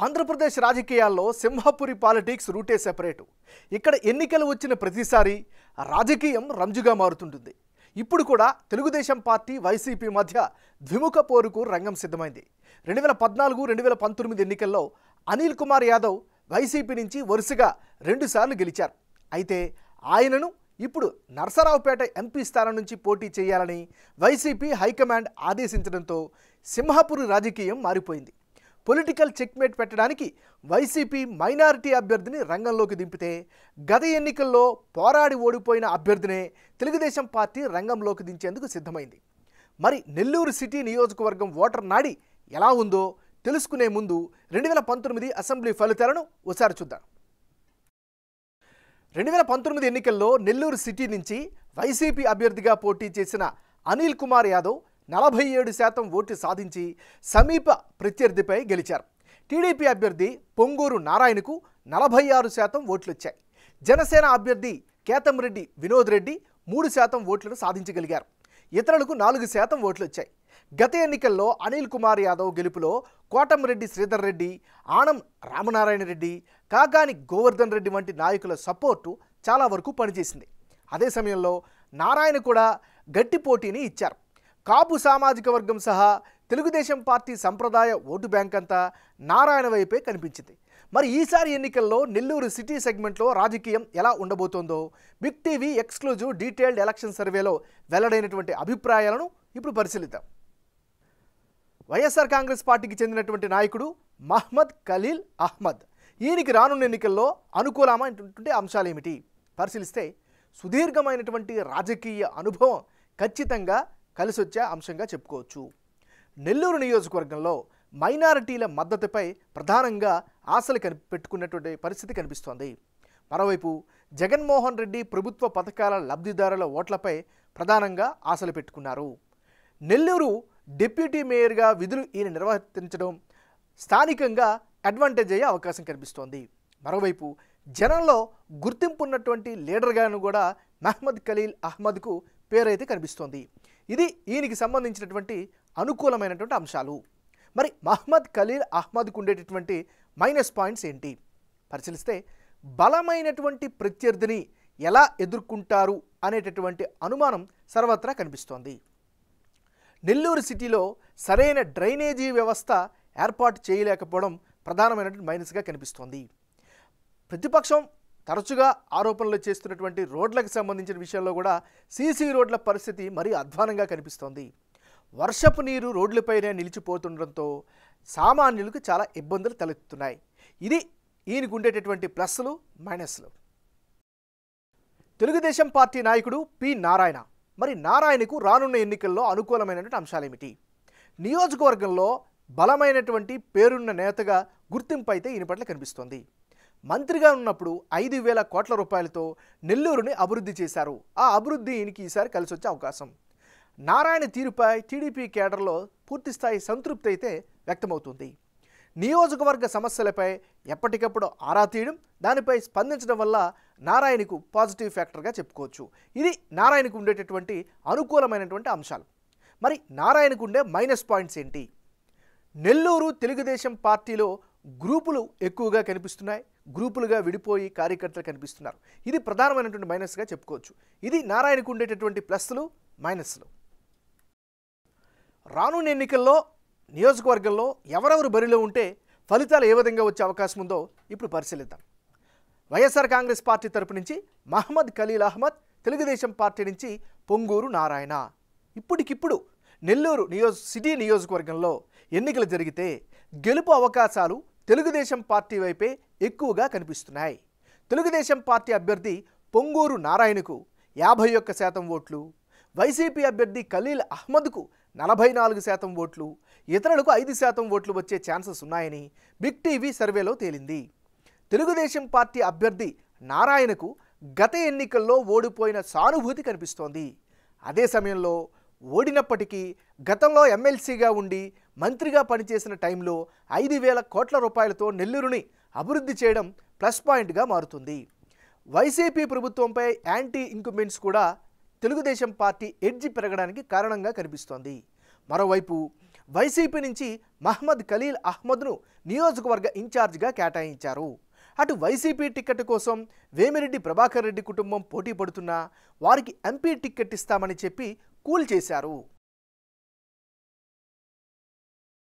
ఆంధ్రప్రదేశ్ రాజకీయాల్లో సింహపురి పాలిటిక్స్ రూటే సెపరేటు. ఇక్కడ ఎన్నికలు వచ్చిన ప్రతిసారి రాజకీయం రంజుగా మారుతుంటుంది. ఇప్పుడు కూడా తెలుగుదేశం పార్టీ వైసీపీ మధ్య ద్విముఖ పోరుకు రంగం సిద్ధమైంది. 2014-2019 ఎన్నికల్లో అనిల్ కుమార్ యాదవ్ వైసీపీ నుంచి వరుసగా 2 సార్లు గెలిచారు. అయితే ఆయనను ఇప్పుడు నరసరావుపేట ఎంపీ స్థానం నుంచి పోటీ చేయాలని వైసీపీ హైకమాండ్ ఆదేశించడంతో సింహపురి రాజకీయం మారిపోయింది. పొలిటికల్ చెక్మేట్ పెట్టడానికి వైసీపీ మైనారిటీ అభ్యర్థిని రంగంలోకి దింపితే గత ఎన్నికల్లో పోరాడి ఓడిపోయిన అభ్యర్థినే తెలుగుదేశం పార్టీ రంగంలోకి దించేందుకు సిద్ధమైంది. మరి నెల్లూరు సిటీ నియోజకవర్గం ఓటర్ నాడి ఎలా ఉందో తెలుసుకునే ముందు 2019 అసెంబ్లీ ఫలితాలను ఒకసారి చూద్దాం. 2019 ఎన్నికల్లో నెల్లూరు సిటీ నుంచి వైసీపీ అభ్యర్థిగా పోటీ చేసిన అనిల్ కుమార్ యాదవ్ 47% ఓట్లు సాధించి సమీప ప్రత్యర్థిపై గెలిచారు. టీడీపీ అభ్యర్థి పొంగూరు నారాయణకు 46% ఓట్లు వచ్చాయి. జనసేన అభ్యర్థి కేతంరెడ్డి వినోద్ రెడ్డి 3% ఓట్లను సాధించగలిగారు. ఇతరులకు 4% ఓట్లు వచ్చాయి. గత ఎన్నికల్లో అనిల్ కుమార్ యాదవ్ గెలుపులో కోటంరెడ్డి శ్రీధర్ రెడ్డి, ఆనం రామనారాయణ రెడ్డి, కాకాని గోవర్ధన్ రెడ్డి వంటి నాయకుల సపోర్టు చాలా వరకు పనిచేసింది. అదే సమయంలో నారాయణ కూడా గట్టి పోటీని ఇచ్చారు. కాపు సామాజిక వర్గం సహా తెలుగుదేశం పార్టీ సంప్రదాయ ఓటు బ్యాంక్ అంతా నారాయణ వైపే కనిపించింది. మరి ఈసారి ఎన్నికల్లో నెల్లూరు సిటీ సెగ్మెంట్లో రాజకీయం ఎలా ఉండబోతోందో big TV exclusive detailed election సర్వేలో వెల్లడైనటువంటి అభిప్రాయాలను ఇప్పుడు పరిశీలిద్దాం. వైఎస్ఆర్ కాంగ్రెస్ పార్టీకి చెందినటువంటి నాయకుడు మహ్మద్ ఖలీల్ అహ్మద్. ఈయనకి రానున్న ఎన్నికల్లో అనుకూలమైనటువంటి అంశాలు ఏమిటి పరిశీలిస్తే సుదీర్ఘమైనటువంటి రాజకీయ అనుభవం ఖచ్చితంగా కలిసొచ్చే అంశంగా చెప్పుకోవచ్చు. నెల్లూరు నియోజకవర్గంలో మైనారిటీల మద్దతుపై ప్రధానంగా ఆశలు పెట్టుకున్నటువంటి పరిస్థితి కనిపిస్తోంది. మరోవైపు జగన్మోహన్ రెడ్డి ప్రభుత్వ పథకాల లబ్ధిదారుల ఓట్లపై ప్రధానంగా ఆశలు పెట్టుకున్నారు. నెల్లూరు డిప్యూటీ మేయర్గా విధులు ఈయన నిర్వర్తించడం స్థానికంగా అడ్వాంటేజ్ అయ్యే అవకాశం కనిపిస్తోంది. మరోవైపు జనంలో గుర్తింపు ఉన్నటువంటి లీడర్గాను కూడా మహ్మద్ ఖలీల్ అహ్మద్కు పేరైతే కనిపిస్తోంది. ఇది ఈయనకి సంబంధించినటువంటి అనుకూలమైనటువంటి అంశాలు. మరి మహ్మద్ ఖలీల్ అహ్మద్కు ఉండేటటువంటి మైనస్ పాయింట్స్ ఏంటి పరిశీలిస్తే బలమైనటువంటి ప్రత్యర్థిని ఎలా ఎదుర్కొంటారు అనేటటువంటి అనుమానం సర్వత్రా కనిపిస్తోంది. నెల్లూరు సిటీలో సరైన డ్రైనేజీ వ్యవస్థ ఏర్పాటు చేయలేకపోవడం ప్రధానమైనటువంటి మైనస్గా కనిపిస్తోంది. ప్రతిపక్షం తరచుగా ఆరోపణలు చేస్తున్నటువంటి రోడ్లకు సంబంధించిన విషయంలో కూడా సీసీ రోడ్ల పరిస్థితి మరీ అధ్వానంగా కనిపిస్తోంది. వర్షపు నీరు రోడ్లపైనే నిలిచిపోతుండడంతో సామాన్యులకు చాలా ఇబ్బందులు తలెత్తుతున్నాయి. ఇది ఈయనకు ఉండేటటువంటి ప్లస్లు మైనస్లు. తెలుగుదేశం పార్టీ నాయకుడు పి నారాయణ. మరి నారాయణకు రానున్న ఎన్నికల్లో అనుకూలమైనటువంటి అంశాలేమిటి? నియోజకవర్గంలో బలమైనటువంటి పేరున్న నేతగా గుర్తింపు అయితే ఈయన పట్ల కనిపిస్తోంది. మంత్రిగా ఉన్నప్పుడు 5,000 కోట్ల రూపాయలతో నెల్లూరుని అభివృద్ధి చేశారు. ఆ అభివృద్ధి ఈయనకి ఈసారి కలిసి వచ్చే అవకాశం. నారాయణ తీరుపై టీడీపీ కేడర్లో పూర్తిస్థాయి సంతృప్తి అయితే వ్యక్తమవుతుంది. నియోజకవర్గ సమస్యలపై ఎప్పటికప్పుడు ఆరా తీయడం, దానిపై స్పందించడం వల్ల నారాయణకు పాజిటివ్ ఫ్యాక్టర్గా చెప్పుకోవచ్చు. ఇది నారాయణకు ఉండేటటువంటి అనుకూలమైనటువంటి అంశాలు. మరి నారాయణకు ఉండే మైనస్ పాయింట్స్ ఏంటి? నెల్లూరు తెలుగుదేశం పార్టీలో గ్రూపులు ఎక్కువగా కనిపిస్తున్నాయి. గ్రూపులుగా విడిపోయి కార్యకర్తలు కనిపిస్తున్నారు. ఇది ప్రధానమైనటువంటి మైనస్గా చెప్పుకోవచ్చు. ఇది నారాయణకు ఉండేటటువంటి ప్లస్లు మైనస్లు. రానున్న ఎన్నికల్లో నియోజకవర్గంలో ఎవరెవరు బరిలో ఉంటే ఫలితాలు ఏ విధంగా వచ్చే అవకాశం ఉందో ఇప్పుడు పరిశీలిద్దాం. వైఎస్ఆర్ కాంగ్రెస్ పార్టీ తరపు నుంచి మహ్మద్ ఖలీల్ అహ్మద్, తెలుగుదేశం పార్టీ నుంచి పొంగూరు నారాయణ. ఇప్పటికిప్పుడు నెల్లూరు సిటీ నియోజకవర్గంలో ఎన్నికలు జరిగితే గెలుపు అవకాశాలు తెలుగుదేశం పార్టీ వైపే ఎక్కువగా కనిపిస్తున్నాయి. తెలుగుదేశం పార్టీ అభ్యర్థి పొంగూరు నారాయణకు 51% ఓట్లు, వైసీపీ అభ్యర్థి ఖలీల్ అహ్మద్కు 44% ఓట్లు, ఇతరులకు 5% ఓట్లు వచ్చే ఛాన్సెస్ ఉన్నాయని బిగ్ టీవీ సర్వేలో తేలింది. తెలుగుదేశం పార్టీ అభ్యర్థి నారాయణకు గత ఎన్నికల్లో ఓడిపోయిన సానుభూతి కనిపిస్తోంది. అదే సమయంలో ఓడినప్పటికీ గతంలో ఎమ్మెల్సీగా ఉండి మంత్రిగా పనిచేసిన టైంలో 5,000 కోట్ల రూపాయలతో నెల్లూరుని అభివృద్ధి చేయడం ప్లస్ పాయింట్గా మారుతుంది. వైసీపీ ప్రభుత్వంపై యాంటీ ఇంక్యుమెంట్స్ కూడా తెలుగుదేశం పార్టీ ఎడ్జి పెరగడానికి కారణంగా కనిపిస్తోంది. మరోవైపు వైసీపీ నుంచి మహ్మద్ ఖలీల్ అహ్మద్ను నియోజకవర్గ ఇన్ఛార్జిగా కేటాయించారు. అటు వైసీపీ టికెట్ కోసం వేమిరెడ్డి ప్రభాకర్ రెడ్డి కుటుంబం పోటీ పడుతున్నా వారికి ఎంపీ టికెట్ ఇస్తామని చెప్పి కూల్ చేశారు.